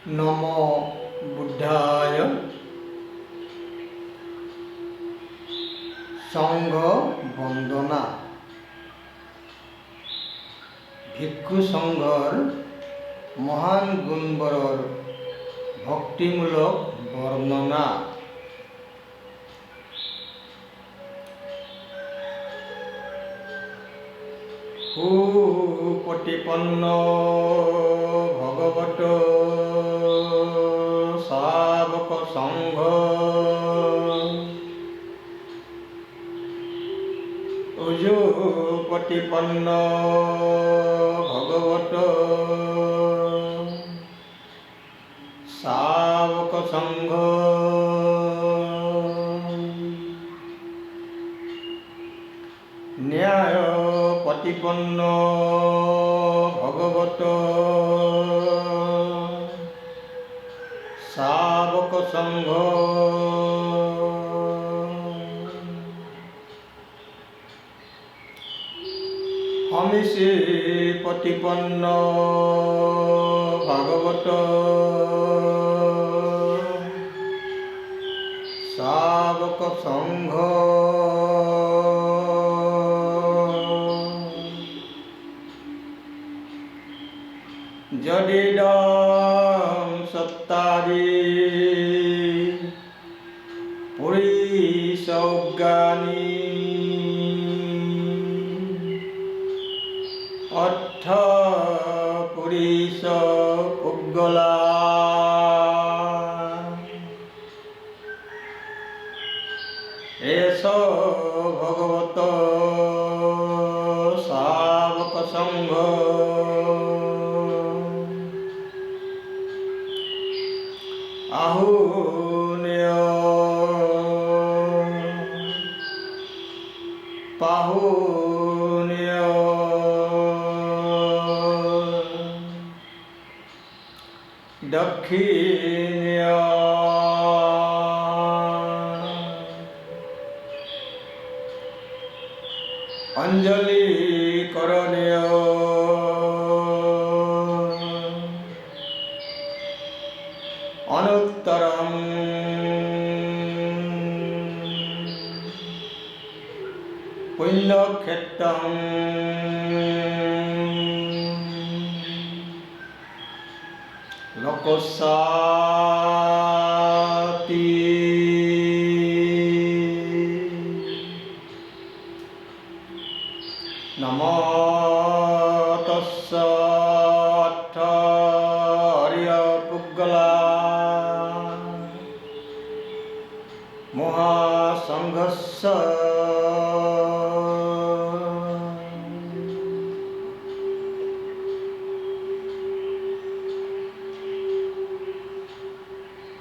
नमो बुद्धाय। संघ वंदना। भिक्षु संघर महान गुणबरर भक्तिमूलक वर्णना। सुपटिपन्न भगवत शावक संघ उजुपटिपन्न भगवत शावक संघ न्याय प्रतिपन्न भगवत शावक संघ हमिषे प्रतिपन्न भागवत शावक संघ जडिदं सत्तादि पुरीसौज्ञानी अर्थ पुरीस पुद्गला एष भगवत शावक संघ आहुनेय पाहुनेय दक्षिणेय अंजलि करणेय अनुत्तरम पुण्यक्षेत्रम लोकसाति नमो तस्स अर्थ हरिय पुद्गला महासंघस्य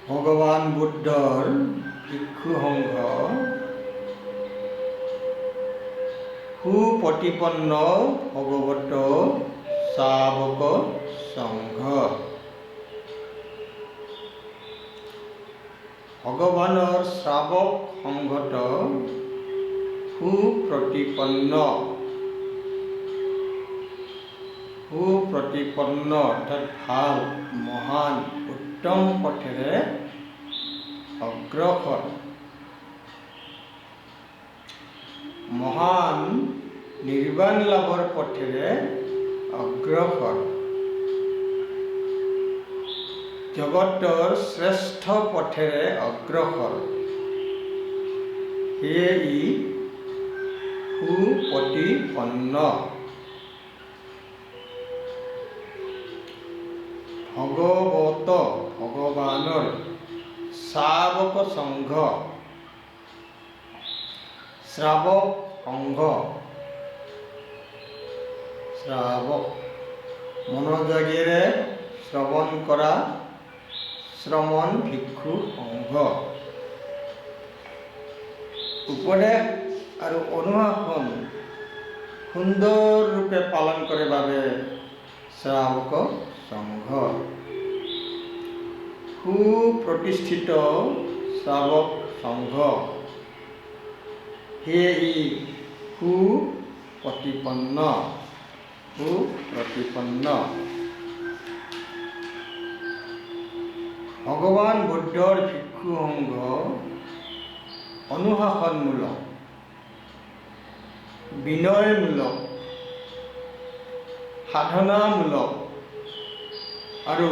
भगवान बुद्धर भिक्षु संघ सुपटिपन्न भगवत शावक संघ भगवानर श्रावक संघत सुप्रतिपन्न अर्थात ভাল महान उत्तम पथेरे अग्रसर महान निर्वाण लाभर पथेरे अग्रसर जगतर श्रेष्ठ पथेरे अग्रसर हे सुपटिपन्न भगवत भगवानर शावक संघ श्रावक संघ श्रावक मनोजागेरे श्रवण करा श्रमण भिक्षु संघ उपदेश और अनुशासन सुंदर रूपे पालन करे बारे श्रावक संघ सुप्रतिष्ठित श्रावक संघ हे सुप्रतिपन्न ভগৱান বুদ্ধৰ ভিক্ষু সংঘ অনুশাসনমূলক, বিনয়মূলক, সাধনামূলক আৰু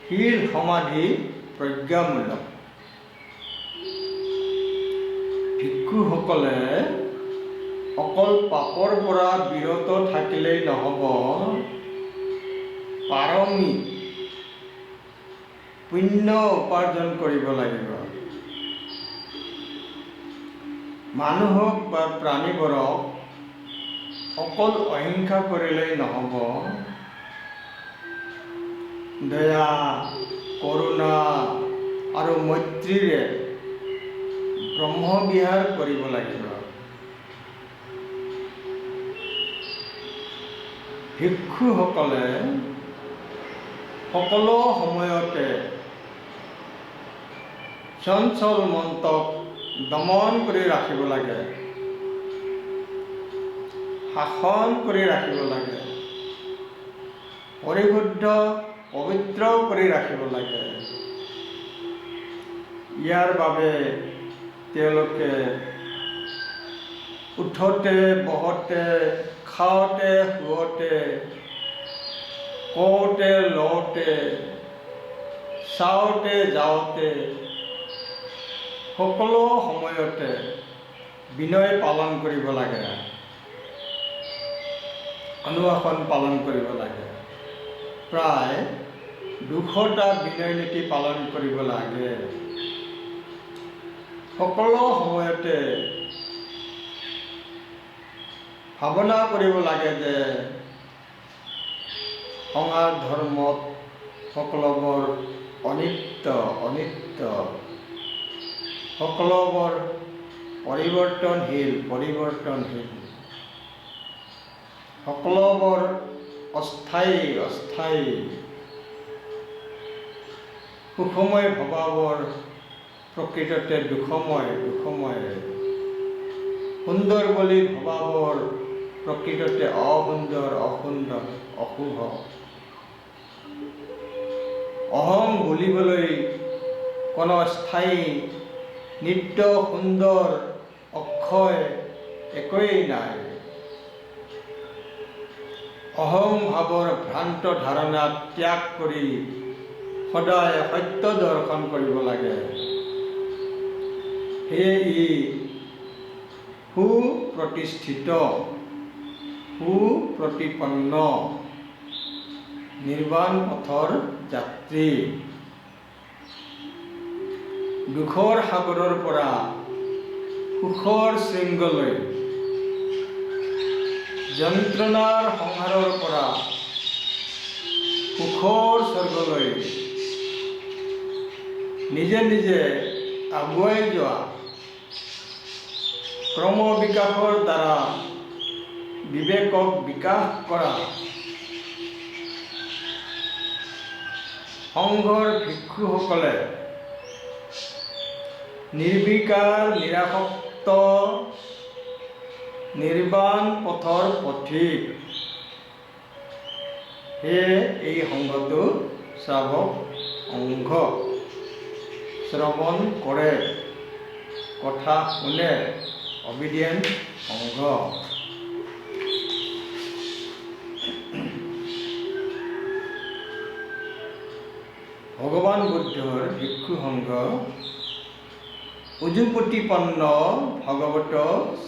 শীল সমাধি প্ৰজ্ঞামূলক। ভিক্ষুসকলে অকল পাপৰ পৰা বিৰত থাকিলেই নহ'ব, পাৰমিত পুণ্য উপাৰ্জন কৰিব লাগিব। মানুহক বা প্ৰাণীবোৰক অকল অহিংসা কৰিলেই নহ'ব, দয়া, কৰুণা আৰু মৈত্ৰীৰে ব্ৰহ্মবিহাৰ কৰিব লাগিব। ভিক্ষুসকলে সকলো সময়তে চঞ্চল মনক দমন কৰি ৰাখিব লাগে, শাসন কৰি ৰাখিব লাগে, পৰিশুদ্ধ পবিত্ৰ কৰি ৰাখিব লাগে। ইয়াৰ বাবে তেওঁলোকে উঠোতে বহোতে, খাওঁতে শুওঁতে, কওঁতে লওঁতে, চাওঁতে যাওঁতে সকলো সময়তে বিনয় পালন কৰিব লাগে, অনুশাসন পালন কৰিব লাগে। প্ৰায় 200টা বিনয় নীতি পালন কৰিব লাগে। সকলো সময়তে ভাৱনা কৰিব লাগে যে সমাজ ধৰ্মত সকলোবোৰ অনিত্য, সকলোবোৰ পৰিৱৰ্তনশীল, সকলোবোৰ অস্থায়ী, সুখময় ভৱাবোৰ প্ৰকৃততে দুখময়, সুন্দৰ বুলি ভৱাবোৰ প্ৰকৃততে অসুন্দৰ, অশুভ। অহং বুলিবলৈ কোনো স্থায়ী, নিত্য, সুন্দৰ, অক্ষয় একোৱেই নাই। অহং ভাৱৰ ভ্ৰান্ত ধাৰণা ত্যাগ কৰি সদায় সত্য দৰ্শন কৰিব লাগে। সেয়ে ই সুপ্ৰতিষ্ঠিত, সুপ্ৰতিপন্ন নিৰ্বাণ পথৰ যাত্ৰী। দুখৰ সাগৰৰ পৰা সুখৰ শৃংগলৈ, যন্ত্ৰণাৰ সংসাৰৰ পৰা সুখৰ স্বৰ্গলৈ নিজে নিজে আগুৱাই যোৱা, ক্ৰম বিকাশৰ দ্বাৰা বিবেকক বিকাশ কৰা সংঘৰ ভিক্ষুসকলে নিৰ্বিকাৰ, নিৰাসক্ত নিৰ্বাণ পথৰ পথিক। সেয়ে এই সংঘটো শ্ৰাৱক সংঘ। শ্ৰৱণ কৰে, কথা শুনে, অবিডিয়েণ্ট সংঘ। ভগৱান বুদ্ধৰ ভিক্ষু সংঘ উজুপতিপন্ন ভগৱত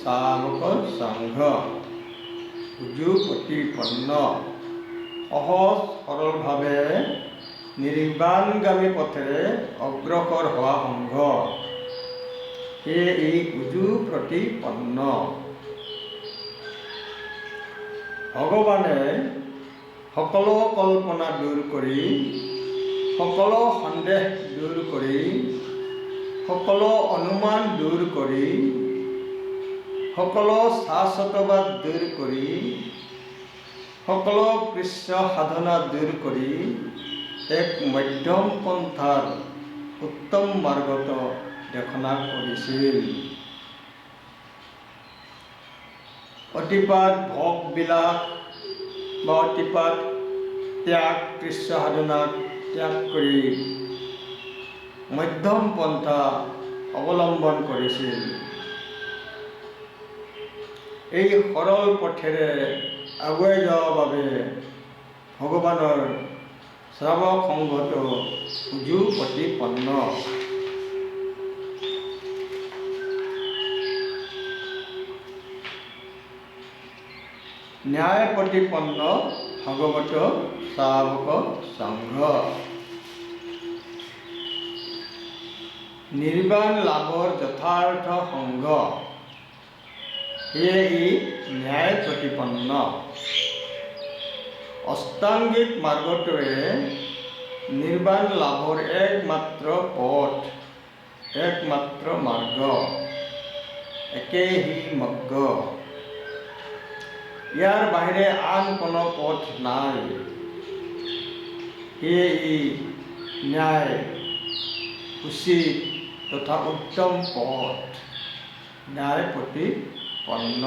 শ্ৰাৱক সংঘ। উজুপতিপন্ন, সহজ সৰলভাৱে নিৰ্বাণগামী পথেৰে অগ্ৰসৰ হোৱা সংঘ। সেয়ে ই উজুপ্ৰতিপন্ন। ভগৱানে সকলো কল্পনা দূৰ কৰি, সকলো সন্দেহ দূৰ কৰি, সকলো অনুমান দূৰ কৰি, সকলো শাশ্বতবাদ দূৰ কৰি, সকলো কৃচ্ছ সাধনা দূৰ কৰি এক মধ্যম পন্থাৰ উত্তম মাৰ্গত দেশনা কৰিছিল। অতিপাত ভোগ বিলাস বা অতিপাত ত্যাগ কৃচ্ছ সাধনাক ত্যাগ কৰি মধ্যম পন্থা অৱলম্বন কৰিছিল। এই সৰল পথেৰে আগুৱাই যোৱাৰ বাবে ভগৱানৰ শ্ৰাৱক সংঘটো উজু প্ৰতিপন্ন। ন্যায় প্ৰতিপন্ন ভগৱত শ্ৰাৱক সংঘ। নিৰ্বাণ লাভৰ যথাৰ্থ সংঘ, সেয়ে ই ন্যায় প্ৰতিপন্ন। অষ্টাংগিক মাৰ্গটোৱে নিৰ্বাণ লাভৰ একমাত্ৰ পথ, একমাত্ৰ মাৰ্গ, একেই হি মগ্গ। ইয়াৰ বাহিৰে আন কোনো পথ নাই, সেয়ে ই ন্যায়, উচিত তথা উত্তম পথ, ন্যায় প্ৰতিপন্ন।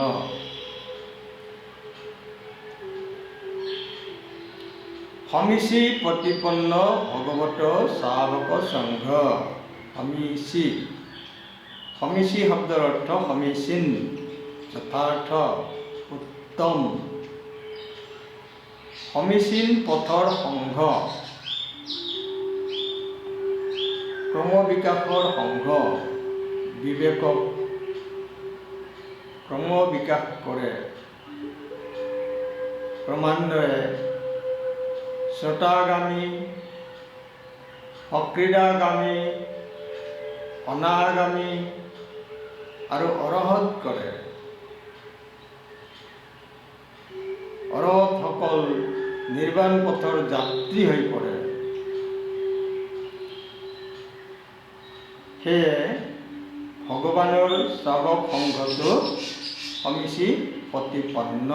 সমীচী প্ৰতিপন্ন ভগৱত শ্ৰাৱক সংঘ। সমীচী, সমীচী শব্দৰ অৰ্থ সমীচীন, যথাৰ্থ, উত্তম। সমীচীন পথৰ সংঘ, ক্ৰমবিকাশৰ সংঘ, বিবেকক ক্ৰমবিকাশ কৰে। ক্ৰমান্বয়ে শ্ৰোতাগামী, অক্ৰীড়াগামী, অনাগামী আৰু অৰহত কৰে। অৰহতসকল নিৰ্বাণ পথৰ যাত্ৰী হৈ পৰে। সেয়ে ভগৱানৰ শ্ৰাৱক সংঘটো সমীচী প্ৰতিপন্ন।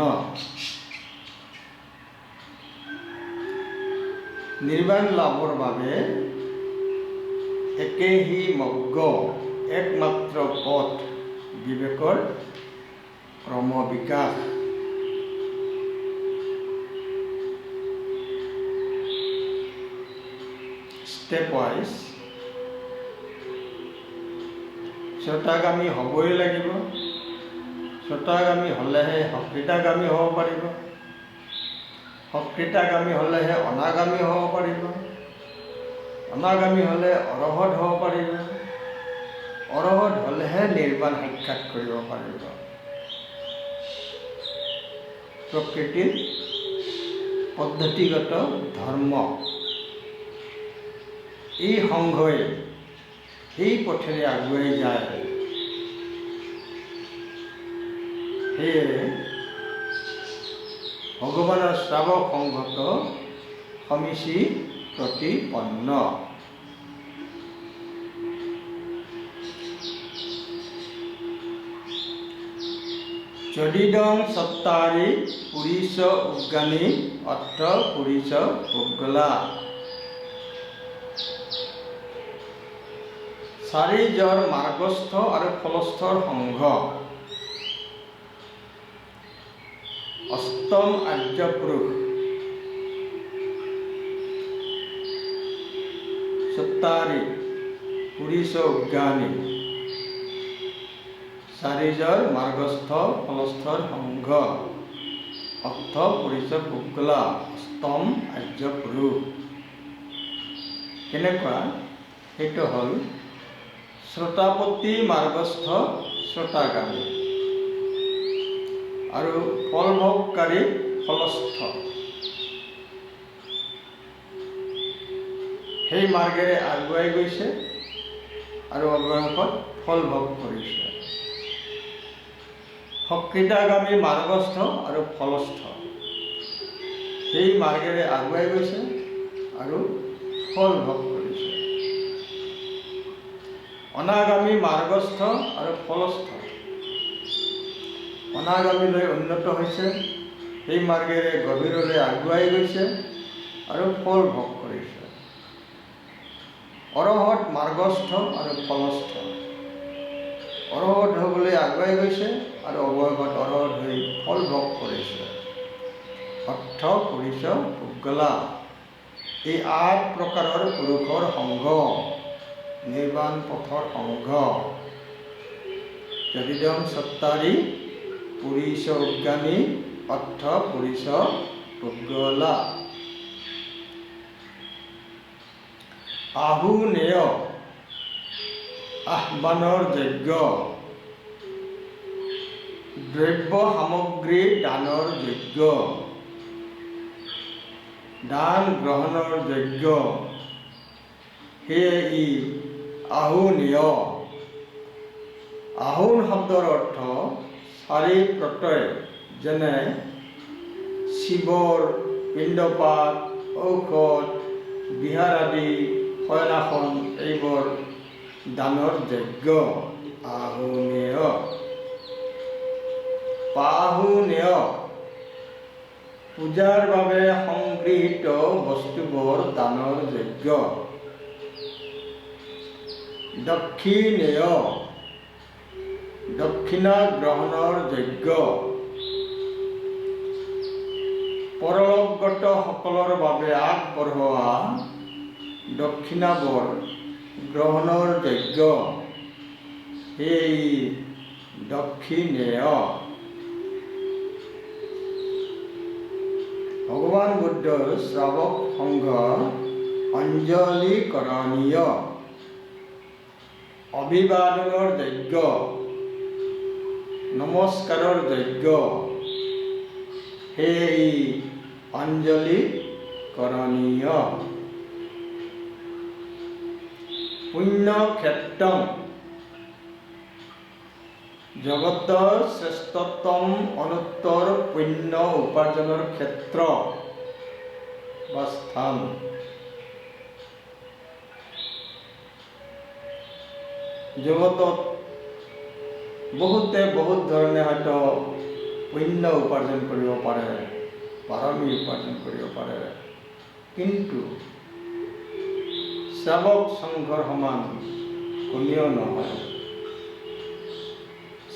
নিৰ্বাণ লাভৰ বাবে একেই হি মগ্গ, একমাত্ৰ পথ, বিবেকৰ ক্ৰমবিকাশ। ষ্টেপ ৱাইজ শ্ৰোতাগামী হ'বই লাগিব। শ্ৰোতাগামী হ'লেহে সক্ৰীতাগামী হ'ব পাৰিব। সক্ৰীতাগামী হ'লেহে অনাগামী হ'ব পাৰিব। অনাগামী হ'লে অৰহত হ'ব পাৰিব। অৰহত হ'লেহে নিৰ্বাণ সাক্ষাৎ কৰিব পাৰিব। প্ৰকৃতিৰ পদ্ধতিগত ধৰ্ম। এই সংঘই এই পথেৰে আগুৱাই যায়। সেয়ে ভগৱানৰ শ্ৰাৱক সংঘটো সমীচী প্ৰতিপন্ন। যদিদং চত্বাৰি পুৰীশ উদ্গানী অৰ্থ পুৰীশ পুগলা। চাৰিজৰ মাৰ্গস্থ আৰু ফলস্থৰ সংঘ। অষ্টম আৰ্য পুৰুষ। চত্বাৰি পুৰীশ উদ্গানী। চাৰিজৰ মাৰ্গস্থ ফলস্থৰ সংঘ। অৰ্থ পুৰীশ পুগলা। অষ্টম আৰ্য পুৰুষ। কেনেকুৱা? সেইটো হ'ল শ্ৰোতাপতি মাৰ্গস্থ শ্ৰোতাগামী আৰু ফলভোগকাৰী ফলস্থ। সেই মাৰ্গেৰে আগুৱাই গৈছে আৰু অৱশেষত ফল ভোগ কৰিছে। সক্ৰীতাগামী মাৰ্গস্থ আৰু ফলস্থ। সেই মাৰ্গেৰে আগুৱাই গৈছে আৰু ফল ভোগ কৰিছে। অনাগামী মাৰ্গস্থ আৰু ফলস্থ। অনাগামীলৈ উন্নত হৈছে, সেই মাৰ্গেৰে গভীৰলৈ আগুৱাই গৈছে আৰু ফল ভোগ কৰিছে। অৰহত মাৰ্গস্থ আৰু ফলস্থ। অৰহত হ'বলৈ আগুৱাই গৈছে আৰু অৱশেষত অৰহত হৈ ফল ভোগ কৰিছে। অৰ্থ পুৰীশ পুগলা। এই 8 প্ৰকাৰৰ পুৰুষৰ সংঘ, নিৰ্বাণ পথৰ সংঘ। যদিদম চত্বাৰি পুৰিষ উদ্গামী অৰ্থ পুৰিষ পুগলা। আহুনেয় আহ্বানৰ যজ্ঞ, দ্ৰব্য সামগ্ৰী দানৰ যজ্ঞ, দান গ্ৰহণৰ যজ্ঞ, সেয়ে ই আহুনেয়। আহুন শব্দৰ অৰ্থ 4 প্ৰত্যয়, যেনে শিৱৰ পিণ্ডপাত, ঔষধ, বিহাৰ আদি, শয়নাসন, এইবোৰ দানৰ যজ্ঞ আহুনেয়। পাহুনেয় পূজাৰ বাবে সংগৃহীত বস্তুবোৰ দানৰ যজ্ঞ। দক্ষিণেয় দক্ষিণা গ্ৰহণৰ যজ্ঞ। পৰলোকগত সকলৰ বাবে আগবঢ়োৱা দক্ষিণাবোৰ গ্ৰহণৰ যজ্ঞ, সেয়ে দক্ষিণেয়। ভগৱান বুদ্ধৰ শ্ৰাৱক সংঘ অঞ্জলিকৰণীয়, অভিবাদনৰ যজ্ঞ, নমস্কাৰৰ যজ্ঞ, সেয়ে অঞ্জলিকৰণীয়। পুণ্যক্ষেত্ৰম জগতৰ শ্ৰেষ্ঠতম অনুত্তৰ পুণ্য উপাৰ্জনৰ ক্ষেত্ৰ বা স্থান। জগতত বহুতে বহুত ধৰণে হয়তো পুণ্য উপাৰ্জন কৰিব পাৰে, পাৰমী উপাৰ্জন কৰিব পাৰে, কিন্তু শ্ৰাৱক সংঘৰ সমান কোনেও নহয়।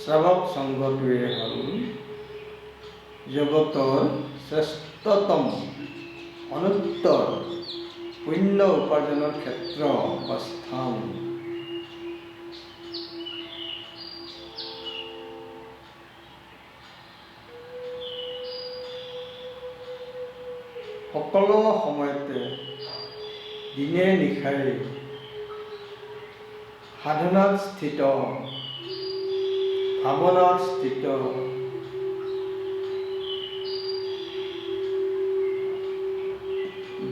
শ্ৰাৱক সংঘটোৱে হ'ল জগতৰ শ্ৰেষ্ঠতম অনুত্তৰ পুণ্য উপাৰ্জনৰ ক্ষেত্ৰ বা স্থান। সকলো সময়তে দিনে নিশাই সাধনাত স্থিত, ভাৱনাত স্থিত,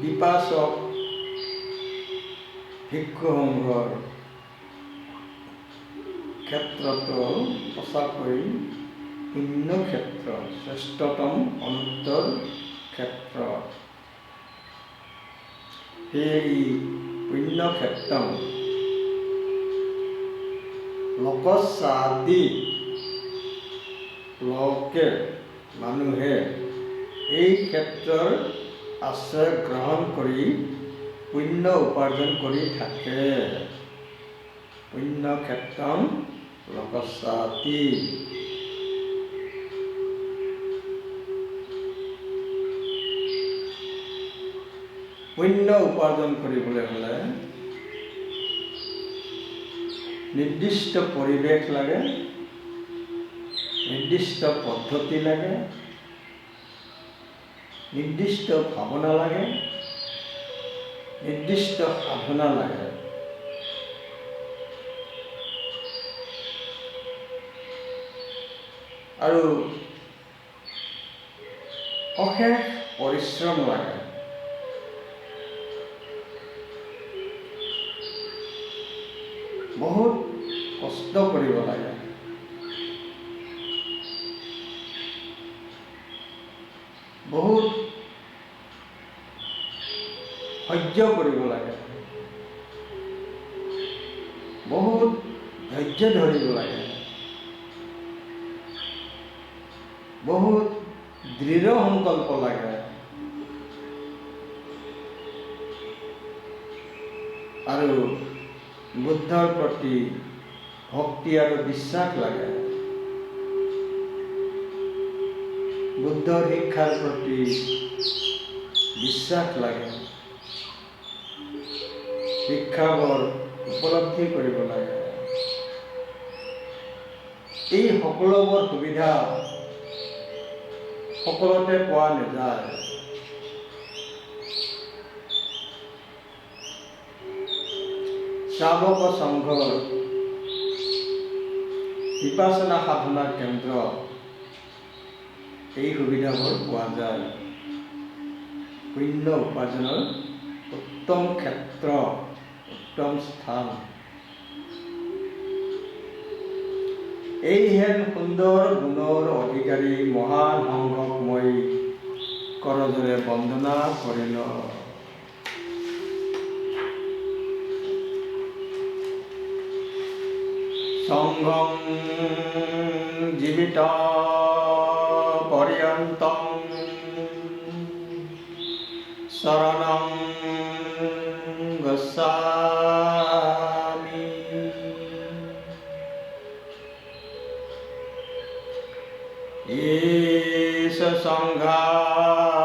বিপাসক ভিক্ষু সংঘৰ ক্ষেত্ৰতো সঁচাকৈ পুণ্য ক্ষেত্ৰ, শ্ৰেষ্ঠতম অনুত্তৰ ক্ষেত্ৰ। সেয়ে পুণ্য ক্ষেত্ৰম লোকস্যাদি, লোকে মানুহে এই ক্ষেত্ৰৰ আশ্ৰয় গ্ৰহণ কৰি পুণ্য উপাৰ্জন কৰি থাকে। পুণ্য ক্ষেত্ৰম লোকস্যাদি। পুণ্য উপাৰ্জন কৰিবলৈ হ'লে নিৰ্দিষ্ট পৰিৱেশ লাগে, নিৰ্দিষ্ট পদ্ধতি লাগে, নিৰ্দিষ্ট ভাৱনা লাগে, নিৰ্দিষ্ট সাধনা লাগে। আৰু অশেষ পৰিশ্ৰম লাগে। বহুত কষ্ট কৰিব লাগে। বহুত সহ্য কৰিব লাগে, বহুত ধৈৰ্য ধৰিব লাগে, বহুত দৃঢ় সংকল্প লাগে। আৰু বুদ্ধৰ প্ৰতি ভক্তি আৰু বিশ্বাস লাগে। বুদ্ধৰ শিক্ষাৰ প্ৰতি বিশ্বাস লাগে। শিক্ষাবোৰ উপলব্ধি কৰিব লাগে। এই সকলোবোৰ সুবিধা সকলোতে পোৱা নাযায়। শ্ৰাৱক সংঘৰ বিপাসনা সাধনা কেন্দ্ৰ এই সুবিধাবোৰ পোৱা যায়। পুণ্য উপাৰ্জনৰ উত্তম ক্ষেত্ৰ, উত্তম স্থান। এই হেন সুন্দৰ গুণৰ অধিকাৰী মহান সংঘক মই কৰজোৰে বন্দনা কৰিল। সংঘং জীৱিত পৰ্যন্তং শৰণং গচ্ছামি। ঈশ সংঘাতীতাস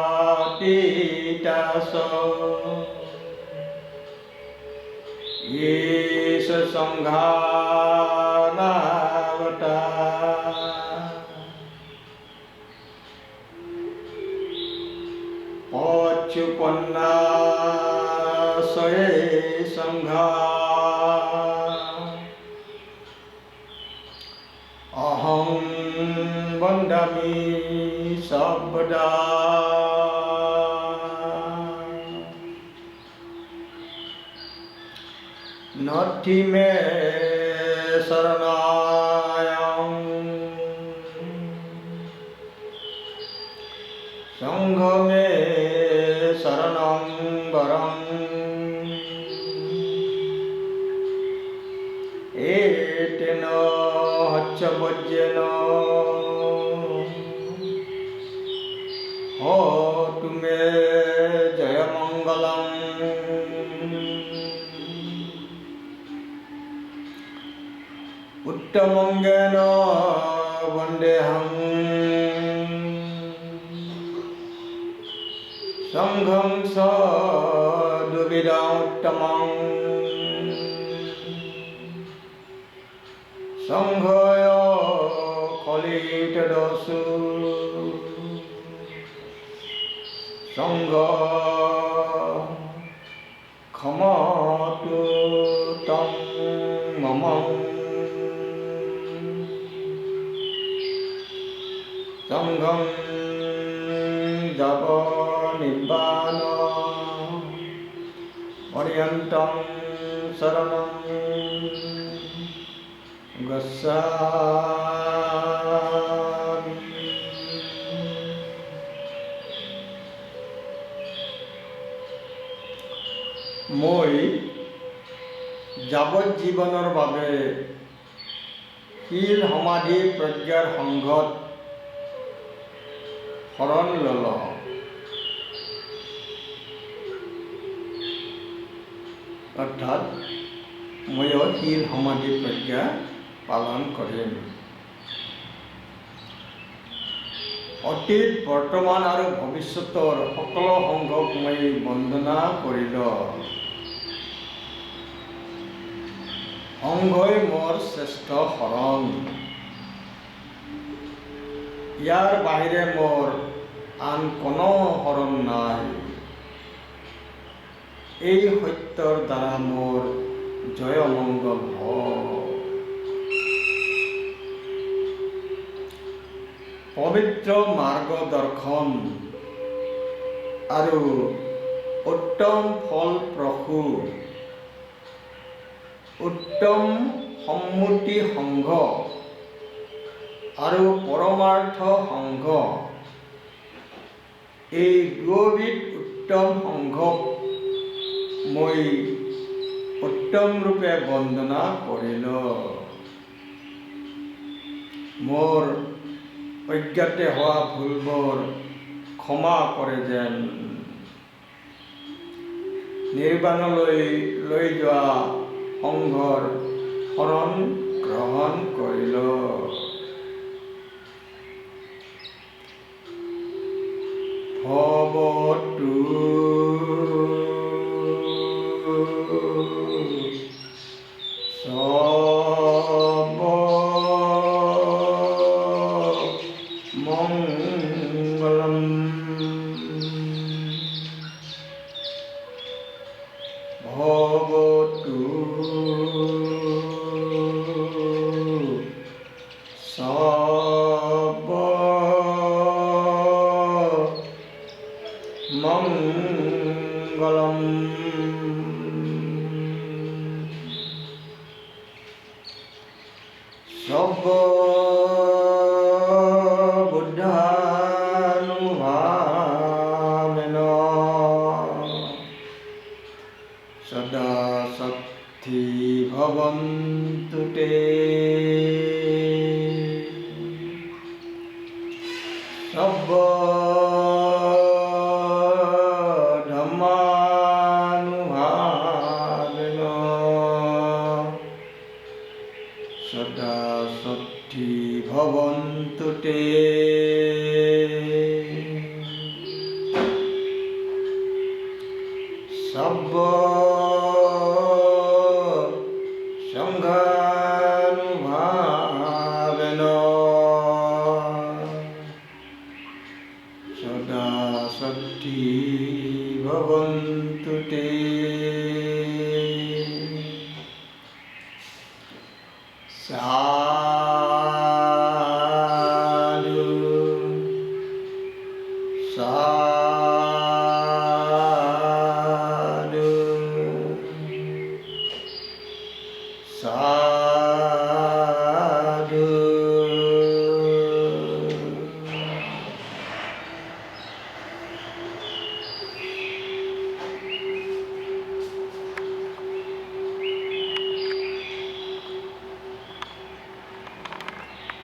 ঈশ সংঘানাগতা। পচ্ছুপন্নাসয়ে সংঘা অহং বন্দামি সর্বদা। নথি মে শরণায়ং সংঘ মে শরণং বরং। এতেন হচ্ছবজ্যেন হোতু মে জয়মঙ্গলম। উত্তমঙ্গেন বন্দেহং সংঘং সদুবিদোত্তমং। সংঘয় কলিতদসু সংঘ ক্ষমতু তং মম। সংঘং যাব নিব্বান পর্যন্তং শরণং গচ্ছামি। মই যাৱজ্জীৱনৰ বাবে শীল সমাধি প্ৰজ্ঞাৰ সংঘত শৰণ লল। অৰ্থাৎ ময়ো শীল সমাধি প্ৰজ্ঞা পালন কৰিম। অতীত বৰ্তমান আৰু ভৱিষ্যতৰ সকলো সংঘক মই বন্দনা কৰিল। সংঘই মোৰ শ্ৰেষ্ঠ শৰণ। ইয়াৰ বাহিৰে মোৰ আন কোনো শৰণ নাই। এই সত্যৰ দ্বাৰা মোৰ জয় মংগল হওক। পবিত্ৰ মাৰ্গদৰ্শন আৰু উত্তম ফলপ্ৰসূ উত্তম সম্মতি সংঘ আৰু পৰমাৰ্থ সংঘ, এই দুয়োবিধ উত্তম সংঘক মই উত্তম ৰূপে বন্দনা কৰিল। মোৰ অজ্ঞাতে হোৱা ভুলবোৰ ক্ষমা কৰে যেন। নিৰ্বাণলৈ লৈ যোৱা সংঘৰ শৰণ গ্ৰহণ কৰিল। ভৱতু मङ्गलम् भवतु सर्वमङ्गलम् सर्वबुद्धानुभावेन सदा शक्ति भवन्तु ते सर्वधर्मानुभावेन सदा शक्ति भवन्तु ते सर्व संघानुभावेन सदा शक्ति भवन्तु ते।